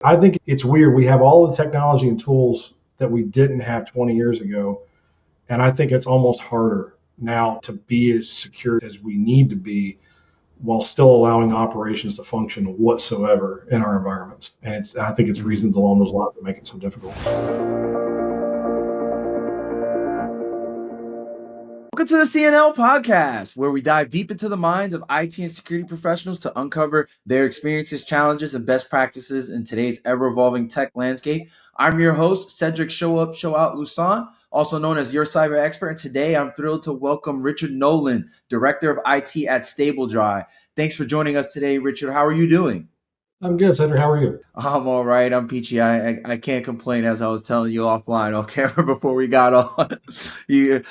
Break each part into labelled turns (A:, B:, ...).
A: I think it's weird. We have all the technology and tools that we didn't have 20 years ago. And I think it's almost harder now to be as secure as we need to be while still allowing operations to function whatsoever in our environments. And I think it's reasons along those lines that make it so difficult.
B: Welcome to the CNL Podcast, where we dive deep into the minds of IT and security professionals to uncover their experiences, challenges, and best practices in today's ever-evolving tech landscape. I'm your host, Sedric Show Up, Show Out Lusan, also known as your cyber expert. And today I'm thrilled to welcome Richard Nolan, Director of IT at StableDry. Thanks for joining us today, Richard. How are you doing?
A: I'm good, Sedric. How are you?
B: I'm all right. I'm peachy. I can't complain, as I was telling you offline on camera before we got on.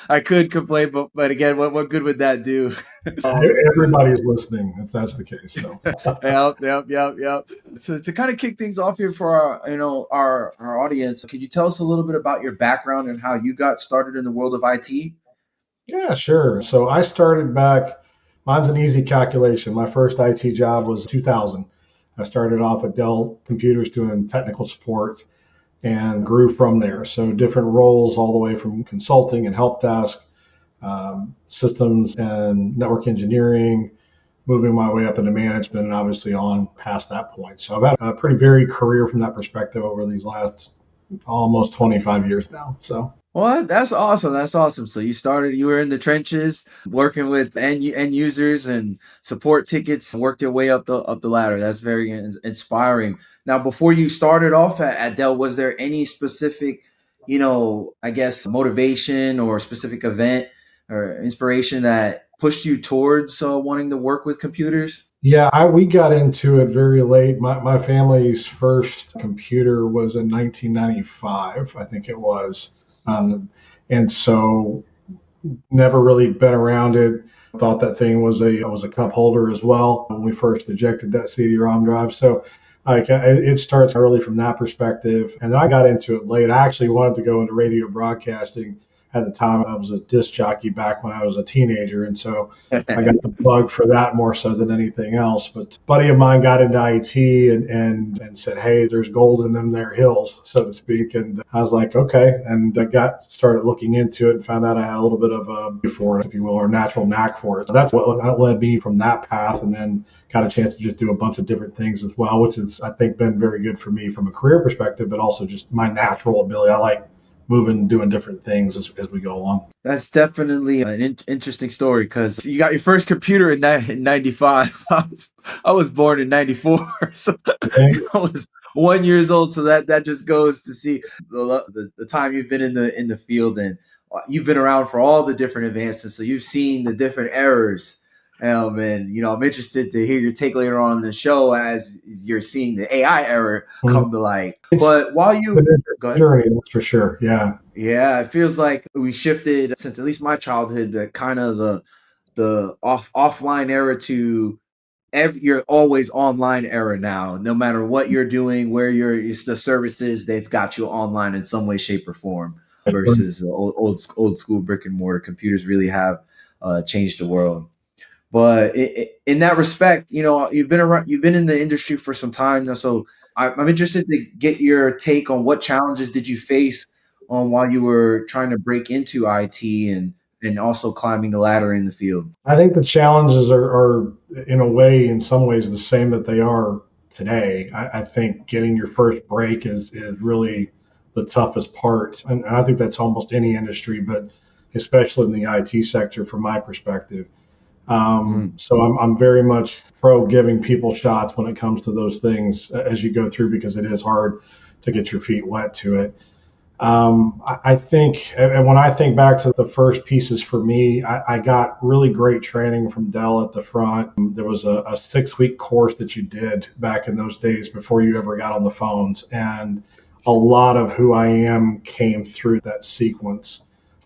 B: I could complain, but again, what good would that do?
A: Everybody's listening if that's the case. So.
B: Yep. So to kind of kick things off here for our audience, could you tell us a little bit about your background and how you got started in the world of IT?
A: Yeah, sure. So I started back. Mine's an easy calculation. My first IT job was 2000. I started off at Dell computers doing technical support and grew from there. So different roles all the way from consulting and help desk, systems and network engineering, moving my way up into management and obviously on past that point. So I've had a pretty varied career from that perspective over these last almost 25 years now. So.
B: Well, that's awesome. So you were in the trenches working with end users and support tickets, and worked your way up the ladder. That's very inspiring. Now, before you started off at Dell, was there any specific, motivation or specific event or inspiration that pushed you towards wanting to work with computers?
A: Yeah, we got into it very late. My family's first computer was in 1995, I think it was. And so never really been around it. Thought that thing was a cup holder as well when we first ejected that CD-ROM drive. So it starts early from that perspective. And then I got into it late. I actually wanted to go into radio broadcasting. At the time, I was a disc jockey back when I was a teenager. And so I got the bug for that more so than anything else. But a buddy of mine got into IT and said, hey, there's gold in them there hills, so to speak. And I was like, okay. And I started looking into it and found out I had a little bit of a for it, if you will, or natural knack for it. So that's what led me from that path, and then got a chance to just do a bunch of different things as well, which has, I think, been very good for me from a career perspective, but also just my natural ability. I like moving, doing different things as we go along.
B: That's definitely an interesting story, because you got your first computer in 95. I was born in 94, so I was 1 year old. So that just goes to see the time you've been in the field, and you've been around for all the different advancements. So you've seen the different errors. And I'm interested to hear your take later on in the show as you're seeing the AI error come to light. But while you go ahead.
A: Journey, that's for sure. Yeah,
B: it feels like we shifted since at least my childhood, kind of the offline era to you're always online era now. No matter what you're doing, where the services, they've got you online in some way, shape, or form. Versus old school brick and mortar computers really have changed the world. But in that respect, you've been in the industry for some time now. So I'm interested to get your take on what challenges did you face while you were trying to break into IT and also climbing the ladder in the field.
A: I think the challenges are in a way, in some ways, the same that they are today. I think getting your first break is really the toughest part. And I think that's almost any industry, but especially in the IT sector from my perspective. So I'm very much pro giving people shots when it comes to those things as you go through, because it is hard to get your feet wet to it. I think, and when I think back to the first pieces for me, I got really great training from Dell at the front. There was a 6-week course that you did back in those days before you ever got on the phones. And a lot of who I am came through that sequence.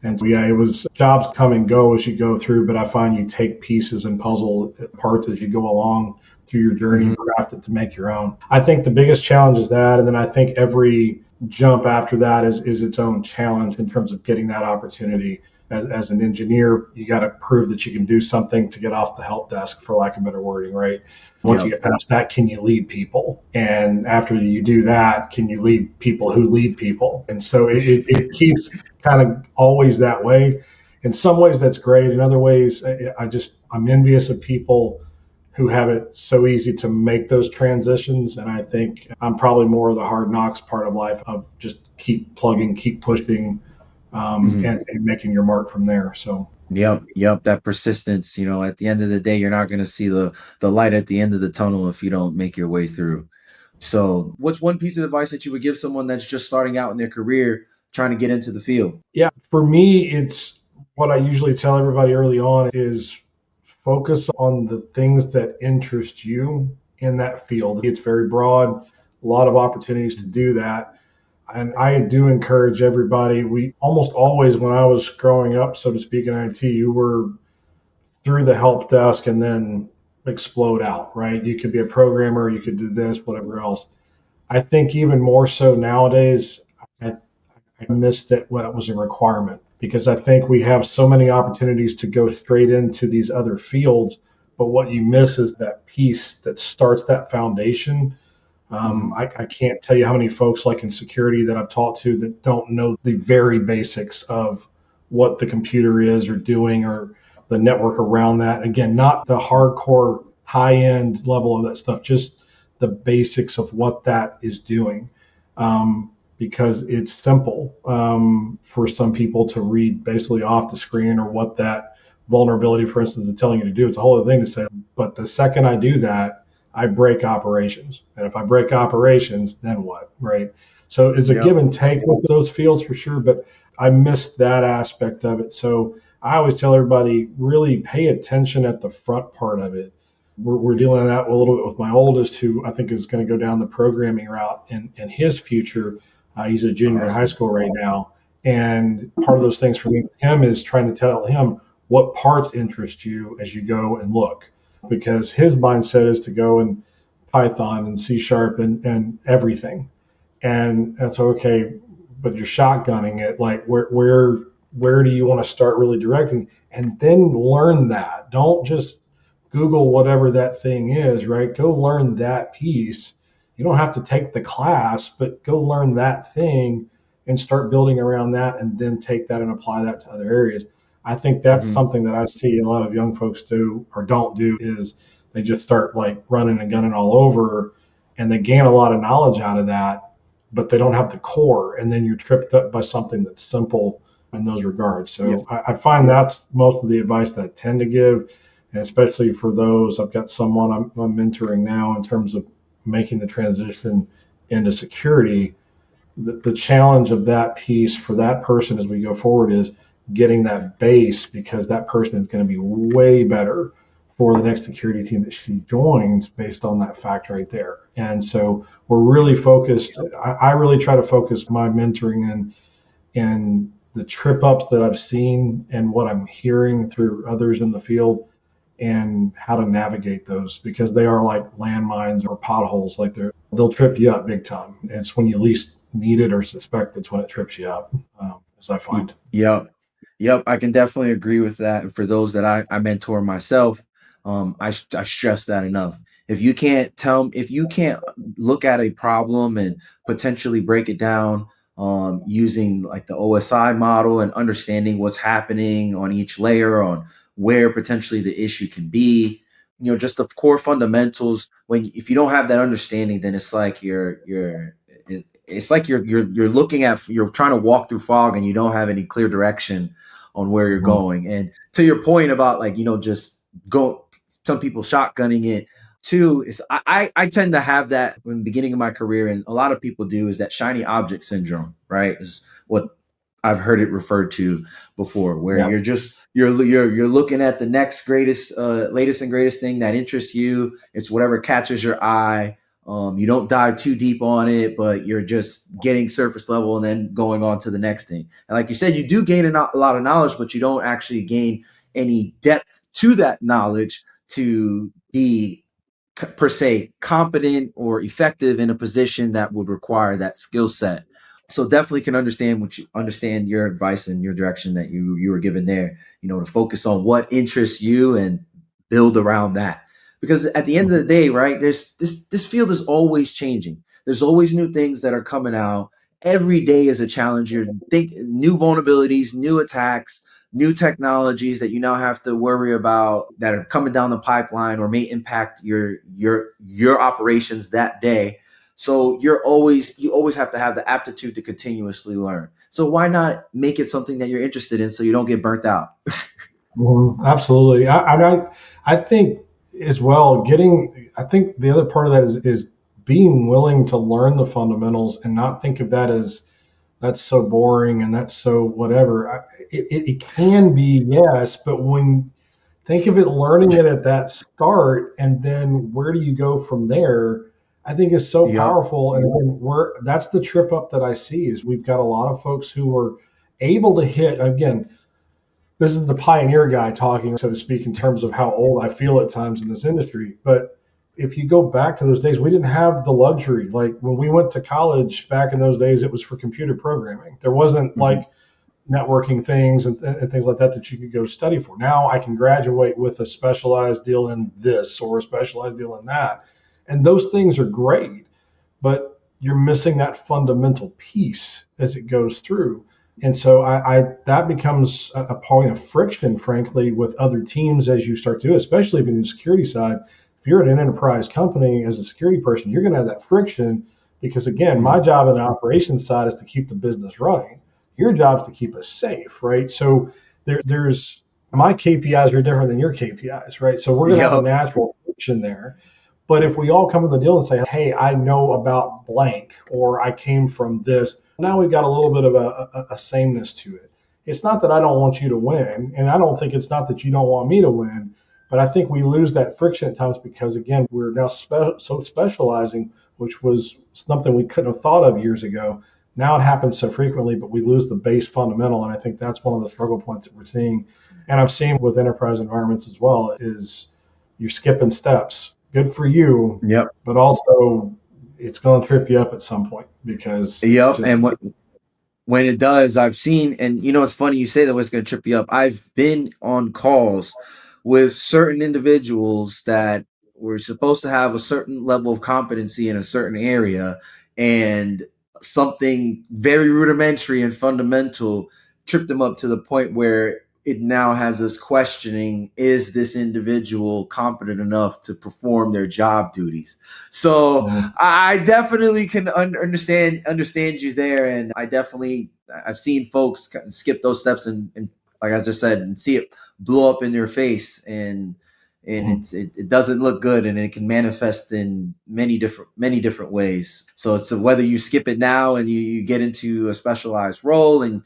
A: And so, it was jobs come and go as you go through, but I find you take pieces and puzzle parts as you go along through your journey and craft it to make your own. I think the biggest challenge is that, and then I think every jump after that is its own challenge in terms of getting that opportunity as an engineer, you got to prove that you can do something to get off the help desk, for lack of better wording, right? Once you
B: Yep.
A: get past that, can you lead people? And after you do that, can you lead people who lead people? And so it keeps kind of always that way. In some ways, that's great. In other ways, I'm envious of people who have it so easy to make those transitions. And I think I'm probably more of the hard knocks part of life of just keep plugging, keep pushing, and making your mark from there. So.
B: Yep. That persistence, at the end of the day, you're not going to see the light at the end of the tunnel if you don't make your way through. So what's one piece of advice that you would give someone that's just starting out in their career, trying to get into the field?
A: Yeah, for me, it's what I usually tell everybody early on is focus on the things that interest you in that field. It's very broad, a lot of opportunities to do that. And I do encourage everybody. We almost always, when I was growing up, so to speak, in IT, you were through the help desk and then explode out, right? You could be a programmer, you could do this, whatever else. I think even more so nowadays, I, I miss that was a requirement because I think we have so many opportunities to go straight into these other fields. But what you miss is that piece that starts that foundation. I can't tell you how many folks like in security that I've talked to that don't know the very basics of what the computer is or doing or the network around that. Again, not the hardcore high end level of that stuff, just the basics of what that is doing. Because it's simple for some people to read basically off the screen or what that vulnerability, for instance, is telling you to do. It's a whole other thing to say. But the second I do that, I break operations. And if I break operations, then what, right? So it's a give and take with those fields for sure, but I missed that aspect of it. So I always tell everybody really pay attention at the front part of it. We're dealing with that a little bit with my oldest, who I think is going to go down the programming route in his future. He's a junior in high school right now. And part of those things for me with him is trying to tell him what parts interest you as you go and look, because his mindset is to go in Python and C# and everything. And that's okay, but you're shotgunning it. Like where do you want to start really directing? And then learn that. Don't just Google whatever that thing is, right? Go learn that piece. You don't have to take the class, but go learn that thing and start building around that and then take that and apply that to other areas. I think that's something that I see a lot of young folks do or don't do is they just start like running and gunning all over and they gain a lot of knowledge out of that, but they don't have the core. And then you're tripped up by something that's simple in those regards. So I find that's most of the advice that I tend to give. And especially for those, I've got someone I'm mentoring now in terms of making the transition into security. The challenge of that piece for that person as we go forward is getting that base, because that person is going to be way better for the next security team that she joins based on that fact right there. And so we're really focused. I really try to focus my mentoring and the trip ups that I've seen and what I'm hearing through others in the field and how to navigate those, because they are like landmines or potholes. Like they'll trip you up big time. It's when you least need it or suspect it's when it trips you up, as I find.
B: Yep. I can definitely agree with that. And for those that I mentor myself, I stress that enough. If you can't look at a problem and potentially break it down using like the OSI model and understanding what's happening on each layer, on where potentially the issue can be, just the core fundamentals. If you don't have that understanding, then it's like you're looking at, you're trying to walk through fog and you don't have any clear direction on where you're going. And to your point about like, just go, some people shotgunning it too, is I tend to have that in the beginning of my career, and a lot of people do, is that shiny object syndrome, right? Is what I've heard it referred to before, where you're looking at the next greatest, latest and greatest thing that interests you. It's whatever catches your eye. You don't dive too deep on it, but you're just getting surface level and then going on to the next thing. And like you said, you do gain a lot of knowledge, but you don't actually gain any depth to that knowledge to be per se competent or effective in a position that would require that skill set. So definitely can understand your advice and your direction that you were given there, to focus on what interests you and build around that. Because at the end of the day, right, there's this field is always changing. There's always new things that are coming out. Every day is a challenge. You think new vulnerabilities, new attacks, new technologies that you now have to worry about that are coming down the pipeline or may impact your operations that day. So you always have to have the aptitude to continuously learn. So why not make it something that you're interested in so you don't get burnt out?
A: Absolutely. I think as well, I think the other part of that is being willing to learn the fundamentals and not think of that as that's so boring and that's so whatever. It can be, yes, but when think of it, learning it at that start, and then where do you go from there? I think is so
B: Yep.
A: powerful. And again, that's the trip up that I see is we've got a lot of folks who are able to hit again. This is the pioneer guy talking, so to speak, in terms of how old I feel at times in this industry. But if you go back to those days, we didn't have the luxury. Like when we went to college back in those days, it was for computer programming. There wasn't
B: Mm-hmm.
A: like networking things and things like that you could go study for. Now I can graduate with a specialized deal in this or a specialized deal in that. And those things are great, but you're missing that fundamental piece as it goes through. And so I that becomes a point of friction, frankly, with other teams as you start to do, especially if in the security side. If you're at an enterprise company as a security person, you're going to have that friction because, again, my job in the operations side is to keep the business running. Your job is to keep us safe, right? So there's my KPIs are different than your KPIs, right? So we're going to have a
B: Yep.
A: natural friction there. But if we all come to the deal and say, hey, I know about blank, or I came from this, now we've got a little bit of a sameness to it. It's not that I don't want you to win, and I don't think it's not that you don't want me to win, but I think we lose that friction at times because, again, we're now so specializing, which was something we couldn't have thought of years ago. Now it happens so frequently, but we lose the base fundamental, and I think that's one of the struggle points that we're seeing. And I've seen with enterprise environments as well is you're skipping steps. Good for you,
B: Yep.
A: but also it's going to trip you up at some point because
B: Yep.
A: just
B: And when it does, I've seen, and it's funny you say that it's going to trip you up. I've been on calls with certain individuals that were supposed to have a certain level of competency in a certain area, and something very rudimentary and fundamental tripped them up to the point where it now has us questioning, is this individual competent enough to perform their job duties? So I definitely can understand you there, and I've seen folks skip those steps and like I just said, and see it blow up in their face, and it doesn't look good, and it can manifest in many different ways. So it's whether you skip it now and you get into a specialized role, and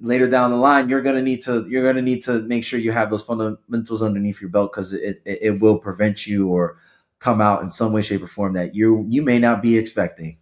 B: later down the line you're gonna need to make sure you have those fundamentals underneath your belt, because it will prevent you or come out in some way, shape, or form that you may not be expecting.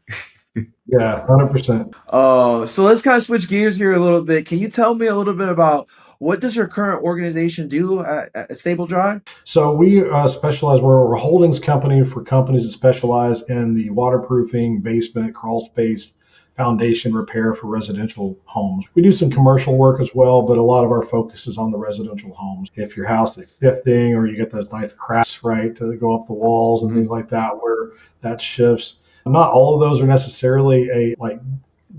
A: Yeah, 100%.
B: So let's kind of switch gears here a little bit. Can you tell me a little bit about what does your current organization do at Stable Drive?
A: So we specialize. We're a holdings company for companies that specialize in the waterproofing, basement, crawl space, foundation repair for residential homes. We do some commercial work as well, but a lot of our focus is on the residential homes. If your house is shifting or you get those nice cracks, right, to go up the walls and
B: Mm-hmm.
A: things like that, where that shifts. Not all of those are necessarily a like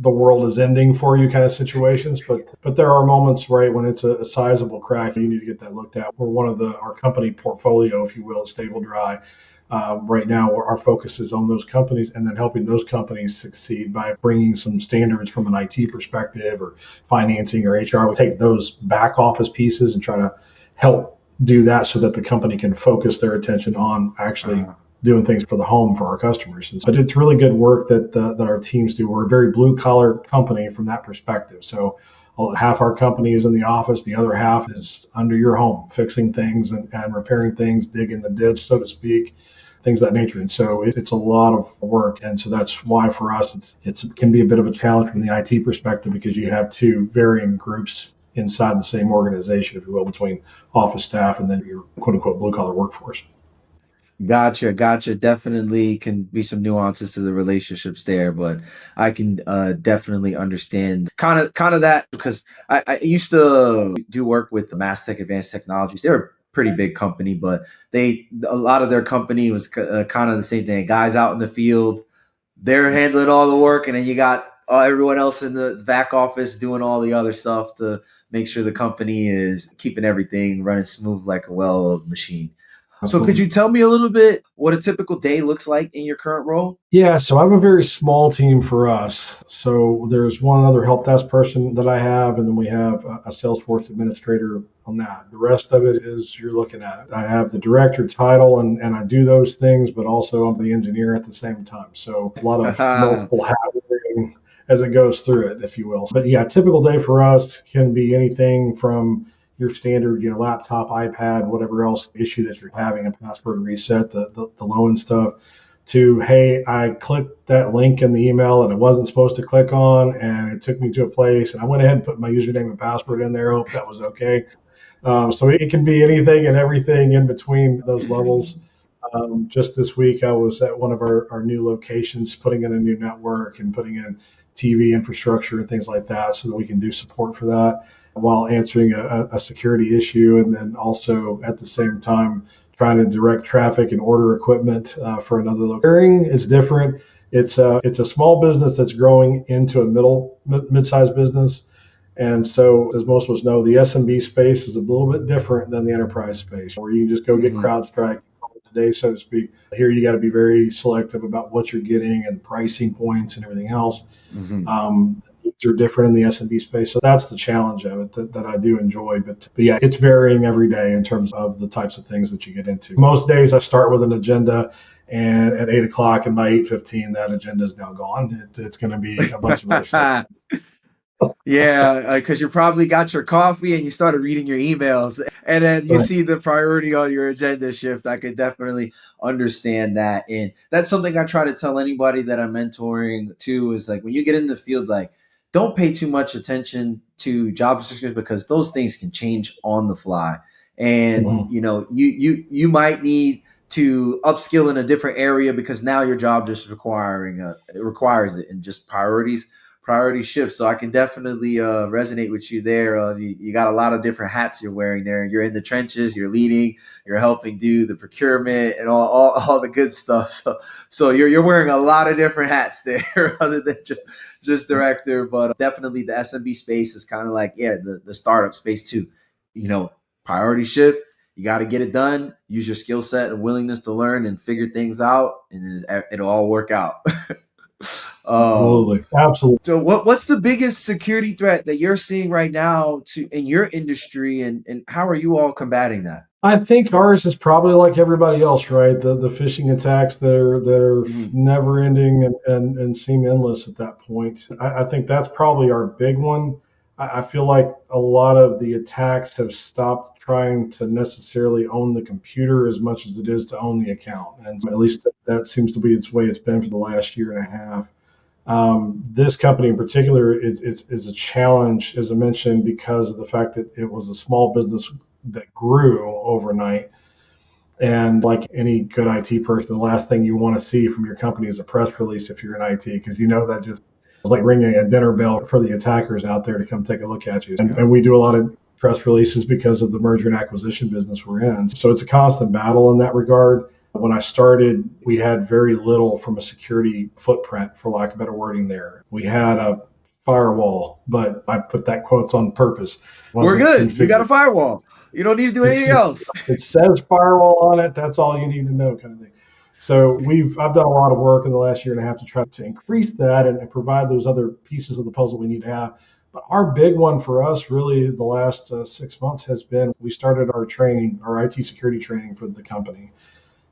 A: the world is ending for you kind of situations, but there are moments, right, when it's a sizable crack, you need to get that looked at. We're one of our company portfolio, if you will, Stable Dry. Right now, our focus is on those companies and then helping those companies succeed by bringing some standards from an IT perspective or financing or HR. We take those back office pieces and try to help do that so that the company can focus their attention on actually doing things for the home for our customers. But it's really good work that our teams do. We're a very blue collar company from that perspective. So half our company is in the office, the other half is under your home, fixing things and repairing things, digging the ditch, so to speak, things of that nature. And so it's a lot of work. And so that's why for us, it can be a bit of a challenge from the IT perspective because you have two varying groups inside the same organization, if you will, between office staff and then your quote unquote blue collar workforce.
B: Gotcha. Definitely can be some nuances to the relationships there, but I can definitely understand kind of that, because I used to do work with the Mass Tech Advanced Technologies. They're a pretty big company, but a lot of their company was kind of the same thing. Guys out in the field, they're handling all the work, and then you got everyone else in the back office doing all the other stuff to make sure the company is keeping everything running smooth like a well-oiled machine. So could
A: Absolutely.
B: you tell me a little bit what a typical day looks like in your current role?
A: Yeah, so I'm a very small team for us. So there's one other help desk person that I have, and then we have a Salesforce administrator on that. The rest of it is you're looking at it. I have the director title, and I do those things, but also I'm the engineer at the same time. So a lot of multiple hats wearing as it goes through it, if you will. But yeah, typical day for us can be anything from your standard, laptop, iPad, whatever else issue that you're having, a password reset, the low end stuff, to, hey, I clicked that link in the email that I wasn't supposed to click on, and it took me to a place, and I went ahead and put my username and password in there. Hope that was okay. So it can be anything and everything in between those levels. Just this week, I was at one of our new locations, putting in a new network and putting in TV infrastructure and things like that, so that we can do support for that while answering a security issue, and then also at the same time trying to direct traffic and order equipment for another location. Is different. It's a small business that's growing into a mid-sized business. And so, as most of us know, the SMB space is a little bit different than the enterprise space, where you can just go get
B: Mm-hmm.
A: CrowdStrike today, so to speak. Here, you got to be very selective about what you're getting and pricing points and everything else.
B: Mm-hmm.
A: These are different in the SMB space, so that's the challenge of it that I do enjoy. But yeah, it's varying every day in terms of the types of things that you get into. Most days, I start with an agenda, and at 8 o'clock, and by 8:15, that agenda is now gone. It's going to be a bunch of other stuff.
B: Yeah, because you probably got your coffee and you started reading your emails, and then you
A: Right.
B: see the priority on your agenda shift. I could definitely understand that, and that's something I try to tell anybody that I'm mentoring too. Is like, when you get in the field, like, don't pay too much attention to job descriptions, because those things can change on the fly, and
A: Mhm.
B: you might need to upskill in a different area because now your job just it requires it, and just priority shift. So I can definitely resonate with you there. You got a lot of different hats you're wearing there. You're in the trenches, you're leading, you're helping do the procurement and all the good stuff. So you're wearing a lot of different hats there other than just director. But definitely the SMB space is kind of like, yeah, the startup space too. Priority shift. You got to get it done. Use your skill set and willingness to learn and figure things out, and it'll all work out. um,
A: Absolutely. Absolutely.
B: so what's the biggest security threat that you're seeing right now in your industry, and how are you all combating that?
A: I think ours is probably like everybody else, right? The phishing attacks that are
B: Mhm.
A: never ending and seem endless at that point. I think that's probably our big one. I feel like a lot of the attacks have stopped trying to necessarily own the computer as much as it is to own the account. And at least that seems to be its way it's been for the last year and a half. This company in particular is a challenge, as I mentioned, because of the fact that it was a small business that grew overnight. And like any good IT person, the last thing you want to see from your company is a press release if you're in IT, because that just is like ringing a dinner bell for the attackers out there to come take a look at you. And we do a lot of press releases because of the merger and acquisition business we're in. So it's a constant battle in that regard. When I started, we had very little from a security footprint, for lack of better wording there. We had a firewall, but I put that quotes on purpose. It
B: We're
A: wasn't
B: good. You got a
A: configured.
B: firewall. You don't need to do anything else.
A: It says firewall on it. That's all you need to know, kind of thing. So I've done a lot of work in the last year and a half to try to increase that and provide those other pieces of the puzzle we need to have. But our big one for us, really, the last 6 months has been, we started our training, our IT security training for the company,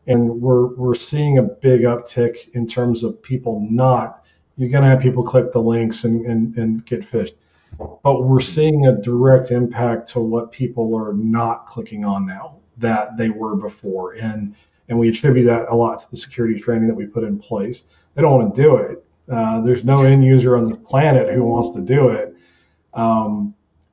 A: and we're seeing a big uptick in terms of people not. You're going to have people click the links and get phished, but we're seeing a direct impact to what people are not clicking on now that they were before, and we attribute that a lot to the security training that we put in place. They don't want to do it. There's no end user on the planet who wants to do it.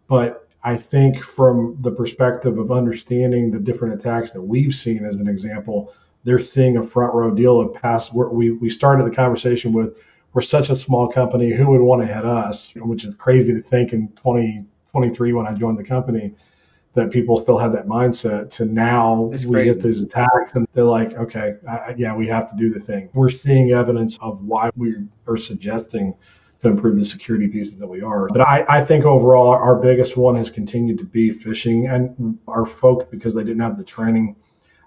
A: But I think from the perspective of understanding the different attacks that we've seen, as an example, they're seeing a front row deal of past where we started the conversation with, we're such a small company, who would want to hit us, which is crazy to think in 2023 when I joined the company that people still have that mindset, to now
B: It's
A: we get
B: crazy.
A: these attacks and they're like, okay, yeah, we have to do the thing. We're seeing evidence of why we are suggesting to improve the security pieces that we are. But I think overall, our biggest one has continued to be phishing, and our folks, because they didn't have the training.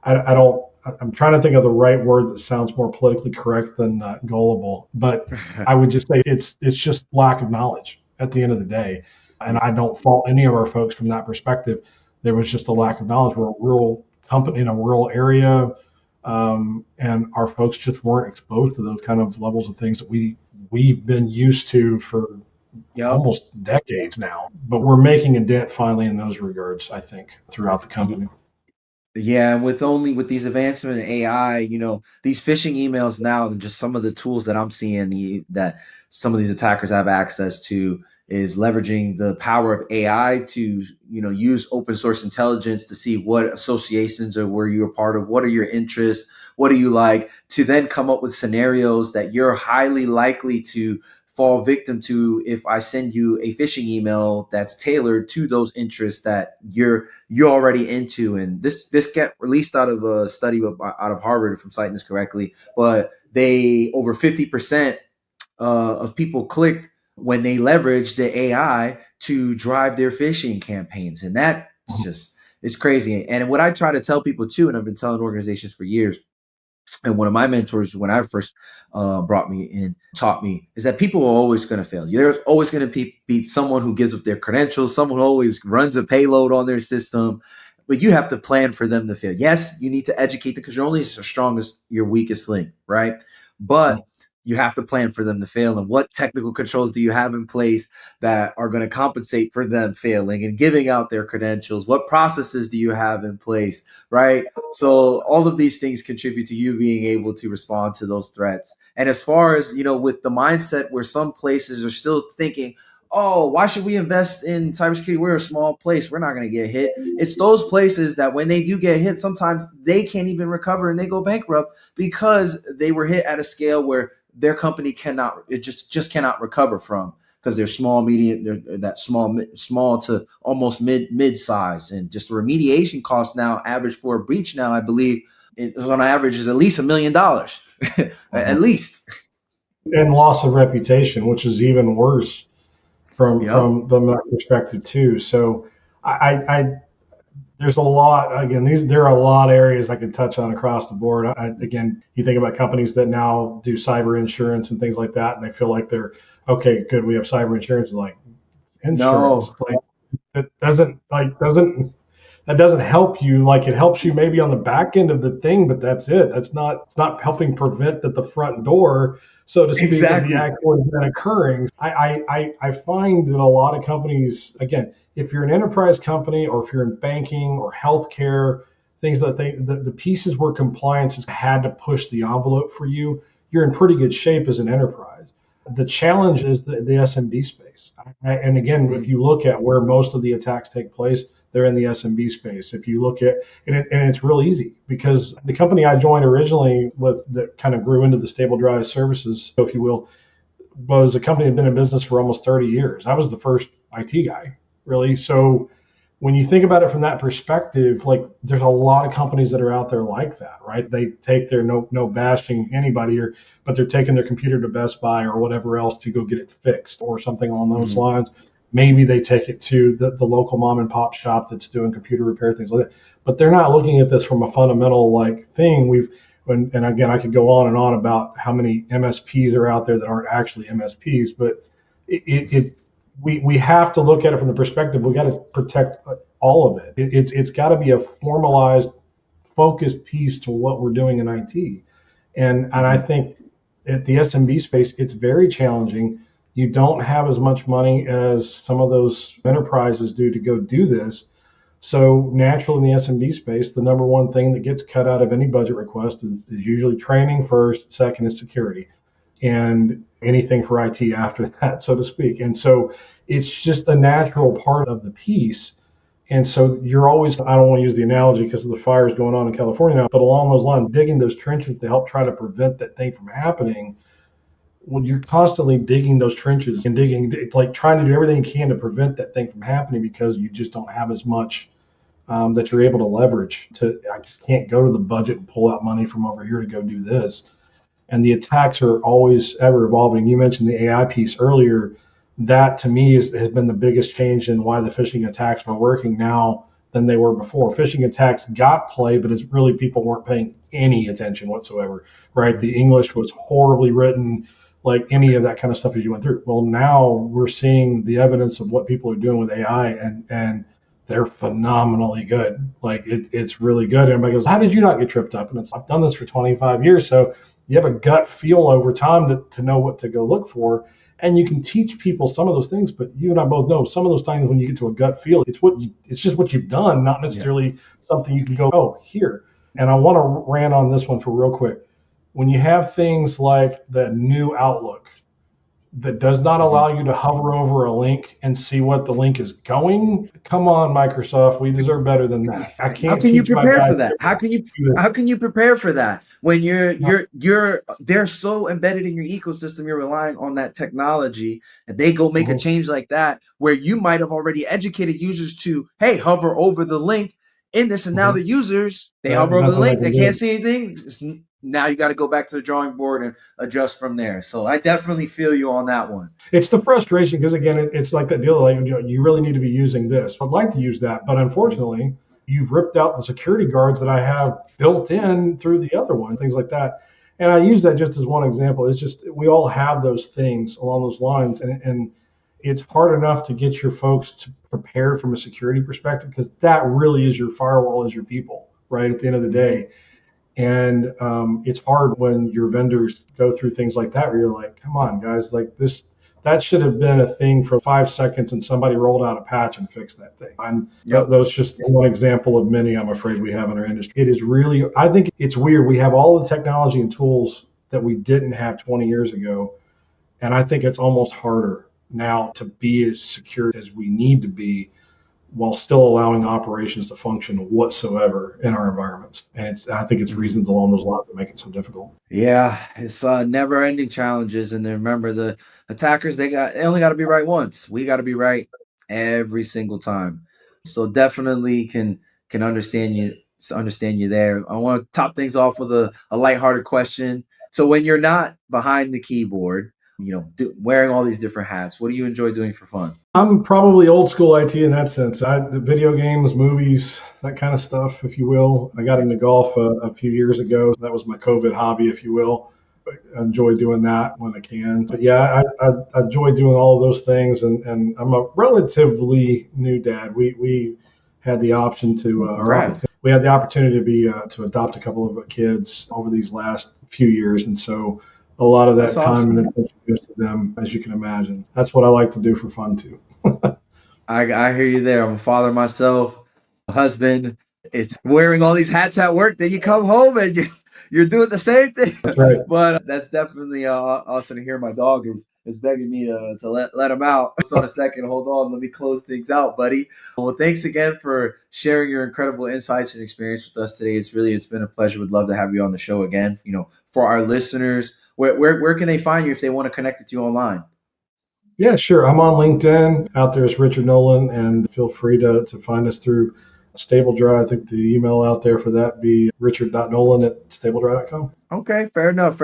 A: I don't, I'm trying to think of the right word that sounds more politically correct than gullible, but I would just say it's just lack of knowledge at the end of the day. And
B: Yeah.
A: I don't fault any of our folks from that perspective. There was just a lack of knowledge. We're a rural company in a rural area, and our folks just weren't exposed to those kind of levels of things that we've been used to for
B: Yep.
A: almost decades now. But we're making a dent finally in those regards, I think, throughout the company.
B: Yeah, and with these advancements in AI, these phishing emails now, and just some of the tools that I'm seeing that some of these attackers have access to is leveraging the power of AI to, use open source intelligence to see what associations or where you're a part of, what are your interests, what do you like, to then come up with scenarios that you're highly likely to fall victim to if I send you a phishing email that's tailored to those interests that you're already into. And this got released out of a study out of Harvard, if I'm citing this correctly, but they over 50% of people clicked when they leveraged the AI to drive their phishing campaigns. And that just is crazy. And what I try to tell people too, and I've been telling organizations for years, and one of my mentors when I first brought me in taught me, is that people are always going to fail. There's always going to be someone who gives up their credentials, someone who always runs a payload on their system, but you have to plan for them to fail. Yes, you need to educate them because you're only as strong as your weakest link, right? But you have to plan for them to fail. And what technical controls do you have in place that are going to compensate for them failing and giving out their credentials? What processes do you have in place, right? So all of these things contribute to you being able to respond to those threats. And as far as, with the mindset where some places are still thinking, oh, why should we invest in cybersecurity? We're a small place. We're not going to get hit. It's those places that when they do get hit, sometimes they can't even recover and they go bankrupt because they were hit at a scale where their company just cannot recover from, because they're small, medium, they're that small to almost mid size, and just the remediation cost now average for a breach now, I believe, is on average is at least $1 million, at least.
A: And loss of reputation, which is even worse from
B: Yep.
A: that perspective too. So I there's a lot, again, there are a lot of areas I could touch on across the board. Again, you think about companies that now do cyber insurance and things like that, and they feel like they're okay, good, we have cyber insurance. Like, insurance,
B: No.
A: like, it doesn't help you. Like, it helps you maybe on the back end of the thing, but that's it. It's not helping prevent at the front door, so to speak, of the
B: Exactly.
A: actual event occurring. I find that a lot of companies, again, if you're an enterprise company or if you're in banking or healthcare, things that the pieces where compliance has had to push the envelope for you, you're in pretty good shape as an enterprise. The challenge is the SMB space. And again, if you look at where most of the attacks take place, they're in the SMB space. If you look at, and it's real easy, because the company I joined originally with, that kind of grew into the stable dry services, if you will, was a company that had been in business for almost 30 years. I was the first IT guy, really. So when you think about it from that perspective, like, there's a lot of companies that are out there like that, right? They take their no bashing anybody, but they're taking their computer to Best Buy or whatever else to go get it fixed or something along those
B: Mhm.
A: lines. Maybe they take it to the local mom and pop shop that's doing computer repair, things like that. But they're not looking at this from a fundamental like thing. And again, I could go on about how many MSPs are out there that aren't actually MSPs, but it we have to look at it from the perspective, we got to protect all of it. It's got to be a formalized, focused piece to what we're doing in IT. And I
B: Mhm.
A: think at the SMB space, it's very challenging. You don't have as much money as some of those enterprises do to go do this. So naturally, in the SMB space, the number one thing that gets cut out of any budget request is usually training first, second is security, and anything for IT after that, so to speak. And so it's just a natural part of the piece. And so you're always, I don't want to use the analogy because of the fires going on in California now, but along those lines, digging those trenches to help try to prevent that thing from happening. Well, you're constantly digging those trenches and digging, like trying to do everything you can to prevent that thing from happening because you just don't have as much that you're able to leverage. I just can't go to the budget and pull out money from over here to go do this. And the attacks are always ever evolving. You mentioned the AI piece earlier. That to me has been the biggest change in why the phishing attacks are working now than they were before. Phishing attacks got play, but it's really people weren't paying any attention whatsoever, right? The English was horribly written, like any of that kind of stuff as you went through. Well, now we're seeing the evidence of what people are doing with AI, and they're phenomenally good. Like it's really good. And everybody goes, "How did you not get tripped up?" And it's, I've done this for 25 years, so you have a gut feel over time to know what to go look for. And you can teach people some of those things, but you and I both know some of those times when you get to a gut feel, it's just what you've done, not necessarily something you can go, oh, here. And I want to rant on this one for real quick. When you have things like the new Outlook that does not allow you to hover over a link and see what the link is going, come on, Microsoft, we deserve better than that. I can't.
B: How can you prepare for that? How can you prepare for that when they're so embedded in your ecosystem, you're relying on that technology, and they go make a change like that where you might have already educated users to, hey, hover over the link in this, and now the users, they hover over the link, they can't see anything. Now you got to go back to the drawing board and adjust from there. So I definitely feel you on that one.
A: It's the frustration because, again, it's like that deal, like, you really need to be using this. I'd like to use that, but unfortunately, you've ripped out the security guards that I have built in through the other one, things like that. And I use that just as one example. It's just we all have those things along those lines, and it's hard enough to get your folks to prepare from a security perspective because that really is your firewall, is your people, right, at the end of the day. And it's hard when your vendors go through things like that where you're like, come on, guys, like this, that should have been a thing for 5 seconds and somebody rolled out a patch and fixed that thing. And those just one example of many I'm afraid we have in our industry. It is really, I think it's weird. We have all the technology and tools that we didn't have 20 years ago. And I think it's almost harder now to be as secure as we need to be while still allowing operations to function whatsoever in our environments. And I think it's reasons along those lines that make it so difficult.
B: Yeah, it's never-ending challenges. And then remember, the attackers, they only got to be right once. We got to be right every single time. So definitely can understand you there. I want to top things off with a lighthearted question. So when you're not behind the keyboard, wearing all these different hats, what do you enjoy doing for fun?
A: I'm probably old school IT in that sense. The video games, movies, that kind of stuff, if you will. I got into golf a few years ago. That was my COVID hobby, if you will. I enjoy doing that when I can. But yeah, I enjoy doing all of those things. And I'm a relatively new dad. We had the option to, we had the opportunity to adopt a couple of kids over these last few years. And so a lot of that That's time awesome. And attention goes to them, as you can imagine. That's what I like to do for fun too.
B: I hear you there. I'm a father myself, a husband. It's wearing all these hats at work. Then you come home and you're doing the same thing.
A: That's right.
B: But that's definitely awesome to hear. My dog is begging me to let him out. Just on a second, hold on. Let me close things out, buddy. Well, thanks again for sharing your incredible insights and experience with us today. It's been a pleasure. We'd love to have you on the show again. For our listeners, where can they find you if they want to connect with you online?
A: Yeah, sure. I'm on LinkedIn. Out there is Richard Nolan, and feel free to find us through StableDry. I think the email out there for that be richard.nolan@stabledry.com.
B: Okay, fair enough.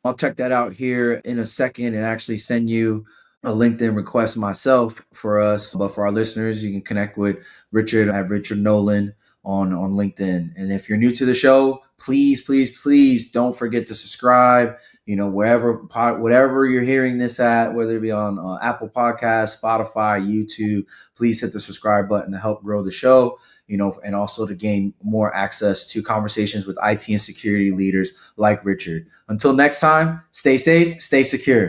B: I'll check that out here in a second and actually send you a LinkedIn request myself for us. But for our listeners, you can connect with Richard at Richard Nolan on LinkedIn. And if you're new to the show, please don't forget to subscribe. Whatever you're hearing this at, whether it be on Apple Podcasts, Spotify, YouTube, please hit the subscribe button to help grow the show, and also to gain more access to conversations with IT and security leaders like Richard. Until next time, stay safe, stay secure.